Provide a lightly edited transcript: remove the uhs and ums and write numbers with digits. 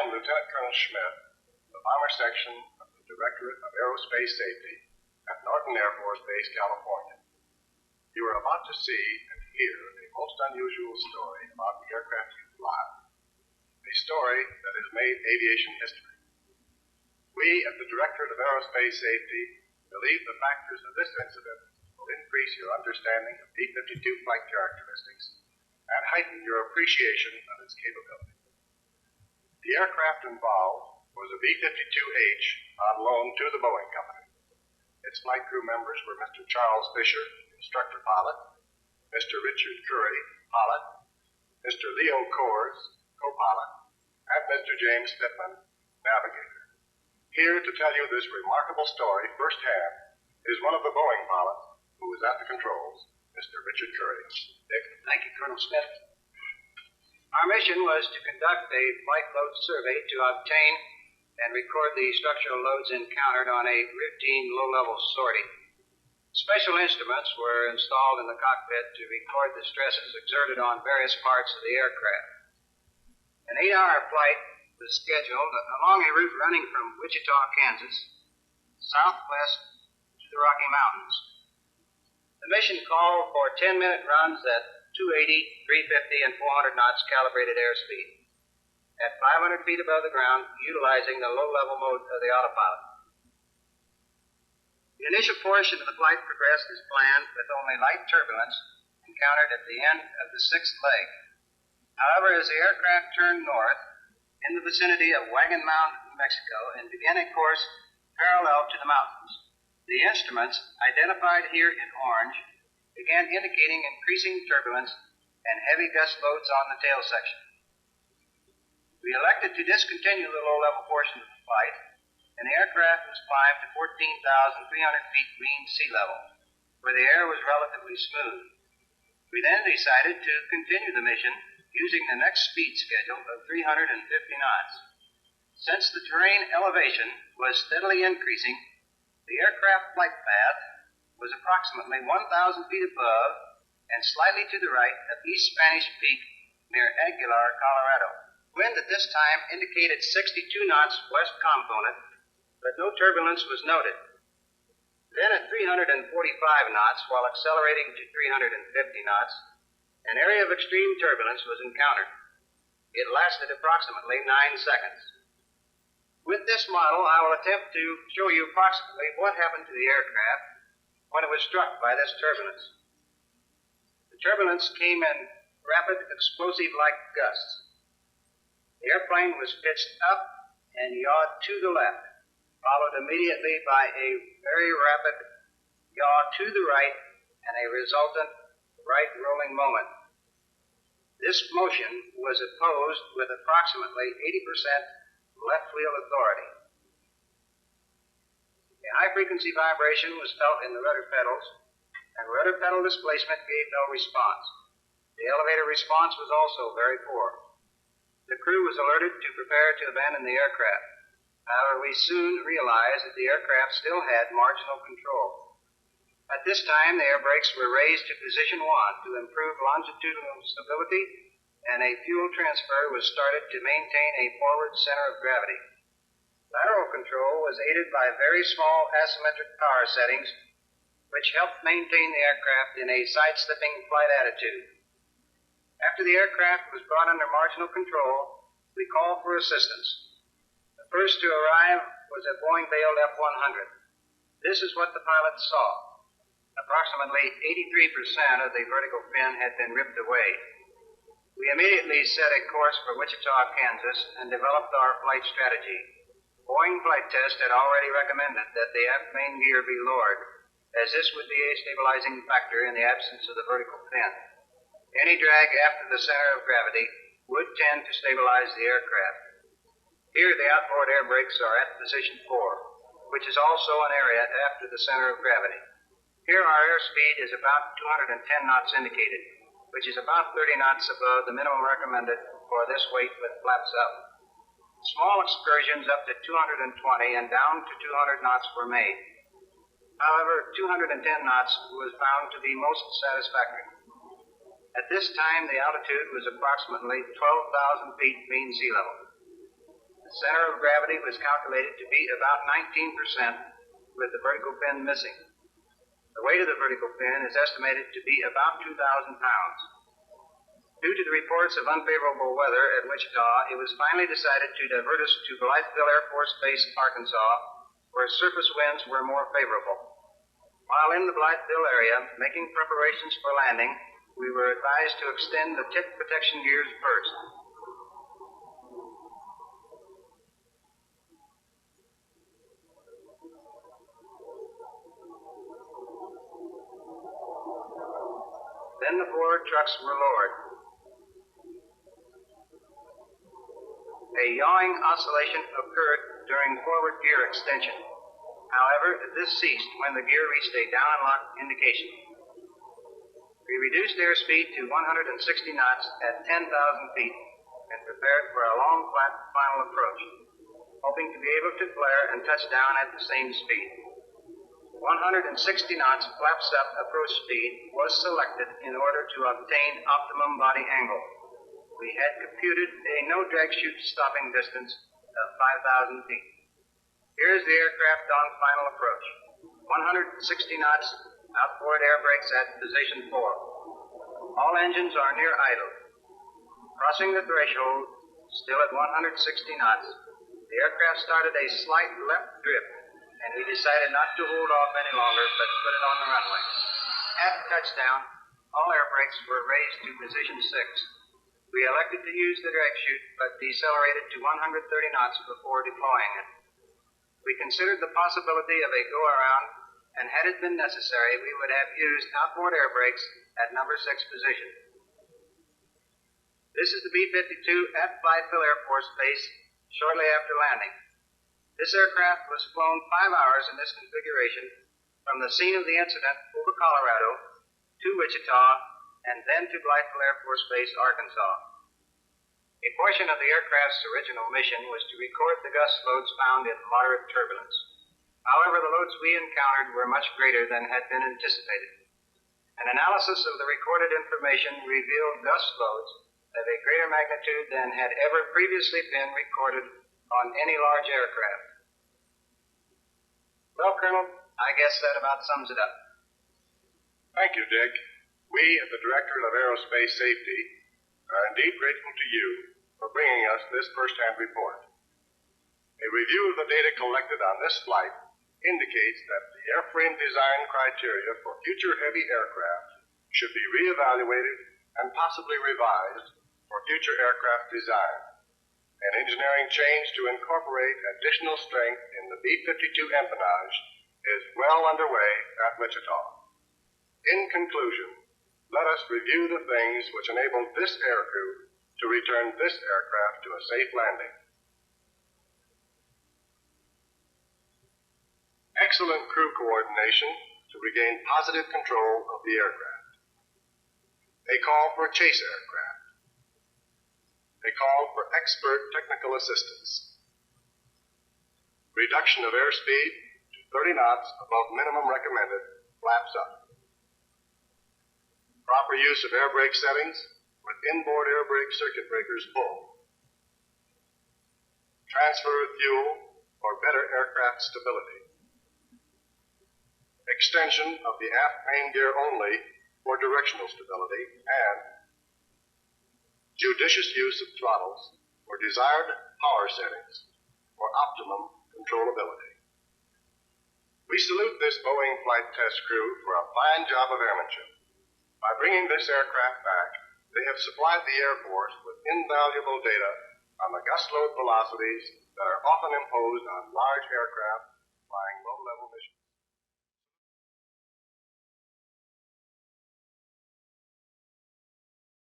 am Lieutenant Colonel Schmidt, the Bomber Section of the Directorate of Aerospace Safety at Norton Air Force Base, California. You are about to see and hear a most unusual story about the aircraft you fly. A story that has made aviation history. We at the Directorate of Aerospace Safety believe the factors of this incident will increase your understanding of B-52 flight characteristics and heighten your appreciation of its capability. The aircraft involved was a B-52H on loan to the Boeing Company. Its flight crew members were Mr. Charles Fisher, instructor pilot, Mr. Richard Curry, pilot, Mr. Leo Kors, co-pilot, and Mr. James Pittman, navigator. Here to tell you this remarkable story firsthand is one of the Boeing pilots who was at the controls, Mr. Richard Curry. Dick. Thank you, Colonel Smith. Our mission was to conduct a flight load survey to obtain and record the structural loads encountered on a routine low-level sortie. Special instruments were installed in the cockpit to record the stresses exerted on various parts of the aircraft. An 8-hour flight was scheduled along a route running from Wichita, Kansas, southwest to the Rocky Mountains. The mission called for 10-minute runs at 280, 350, and 400 knots calibrated airspeed at 500 feet above the ground, utilizing the low-level mode of the autopilot. The initial portion of the flight progressed as planned, with only light turbulence encountered at the end of the sixth leg. However, as the aircraft turned north in the vicinity of Wagon Mound, New Mexico, and began a course parallel to the mountains, the instruments, identified here in orange, began indicating increasing turbulence and heavy gust loads on the tail section. We elected to discontinue the low-level portion of the flight, and the aircraft was climbed to 14,300 feet mean sea level, where the air was relatively smooth. We then decided to continue the mission using the next speed schedule of 350 knots. Since the terrain elevation was steadily increasing, the aircraft flight path was approximately 1,000 feet above and slightly to the right of East Spanish Peak near Aguilar, Colorado. Wind at this time indicated 62 knots west component, but no turbulence was noted. Then at 345 knots, while accelerating to 350 knots, an area of extreme turbulence was encountered. It lasted approximately 9 seconds. With this model, I will attempt to show you approximately what happened to the aircraft when it was struck by this turbulence. The turbulence came in rapid, explosive-like gusts. The airplane was pitched up and yawed to the left, followed immediately by a very rapid yaw to the right and a resultant right rolling moment. This motion was opposed with approximately 80% left wheel authority. A high-frequency vibration was felt in the rudder pedals, and rudder pedal displacement gave no response. The elevator response was also very poor. The crew was alerted to prepare to abandon the aircraft. However, we soon realized that the aircraft still had marginal control. At this time, the air brakes were raised to position 1 to improve longitudinal stability, and a fuel transfer was started to maintain a forward center of gravity. Lateral control was aided by very small asymmetric power settings, which helped maintain the aircraft in a side-slipping flight attitude. After the aircraft was brought under marginal control, we called for assistance. The first to arrive was a Boeing Bale F-100. This is what the pilots saw. Approximately 83% of the vertical fin had been ripped away. We immediately set a course for Wichita, Kansas, and developed our flight strategy. Boeing Flight Test had already recommended that the aft main gear be lowered, as this would be a stabilizing factor in the absence of the vertical fin. Any drag after the center of gravity would tend to stabilize the aircraft. Here, the outboard air brakes are at position 4, which is also an area after the center of gravity. Here, our airspeed is about 210 knots indicated, which is about 30 knots above the minimum recommended for this weight with flaps up. Small excursions up to 220 and down to 200 knots were made. However, 210 knots was found to be most satisfactory. At this time, the altitude was approximately 12,000 feet mean sea level. The center of gravity was calculated to be about 19%, with the vertical fin missing. The weight of the vertical fin is estimated to be about 2,000 pounds. Due to the reports of unfavorable weather at Wichita, it was finally decided to divert us to Blytheville Air Force Base, Arkansas, where surface winds were more favorable. While in the Blytheville area, making preparations for landing, we were advised to extend the tip protection gears first. Then the forward trucks were lowered. A yawing oscillation occurred during forward gear extension. However, this ceased when the gear reached a down and lock indication. We reduced airspeed to 160 knots at 10,000 feet and prepared for a long, flat final approach, hoping to be able to flare and touch down at the same speed. 160 knots flaps up approach speed was selected in order to obtain optimum body angle. We had computed a no-drag chute stopping distance of 5,000 feet. Here's the aircraft on final approach. 160 knots, outboard air brakes at position 4. All engines are near idle. Crossing the threshold, still at 160 knots, the aircraft started a slight left drift, and we decided not to hold off any longer, but put it on the runway. At touchdown, all air brakes were raised to position 6. We elected to use the drag chute, but decelerated to 130 knots before deploying it. We considered the possibility of a go-around, and had it been necessary, we would have used outboard air brakes at number 6 position. This is the B-52 at Blytheville Air Force Base shortly after landing. This aircraft was flown 5 hours in this configuration from the scene of the incident over Colorado to Wichita and then to Blytheville Air Force Base, Arkansas. A portion of the aircraft's original mission was to record the gust loads found in moderate turbulence. However, the loads we encountered were much greater than had been anticipated. An analysis of the recorded information revealed gust loads of a greater magnitude than had ever previously been recorded on any large aircraft. Well, Colonel, I guess that about sums it up. Thank you, Dick. We at the Directorate of Aerospace Safety are indeed grateful to you for bringing us this first-hand report. A review of the data collected on this flight indicates that the airframe design criteria for future heavy aircraft should be reevaluated and possibly revised for future aircraft design. An engineering change to incorporate additional strength in the B-52 empennage is well underway at Wichita. In conclusion, let us review the things which enabled this aircrew to return this aircraft to a safe landing. Excellent crew coordination to regain positive control of the aircraft. A call for chase aircraft. A call for expert technical assistance. Reduction of airspeed to 30 knots above minimum recommended, flaps up. Proper use of air brake settings with inboard air brake circuit breakers full. Transfer of fuel for better aircraft stability. Extension of the aft main gear only for directional stability, and judicious use of throttles for desired power settings for optimum controllability. We salute this Boeing flight test crew for a fine job of airmanship. By bringing this aircraft back, they have supplied the Air Force with invaluable data on the gust load velocities that are often imposed on large aircraft flying low-level missions.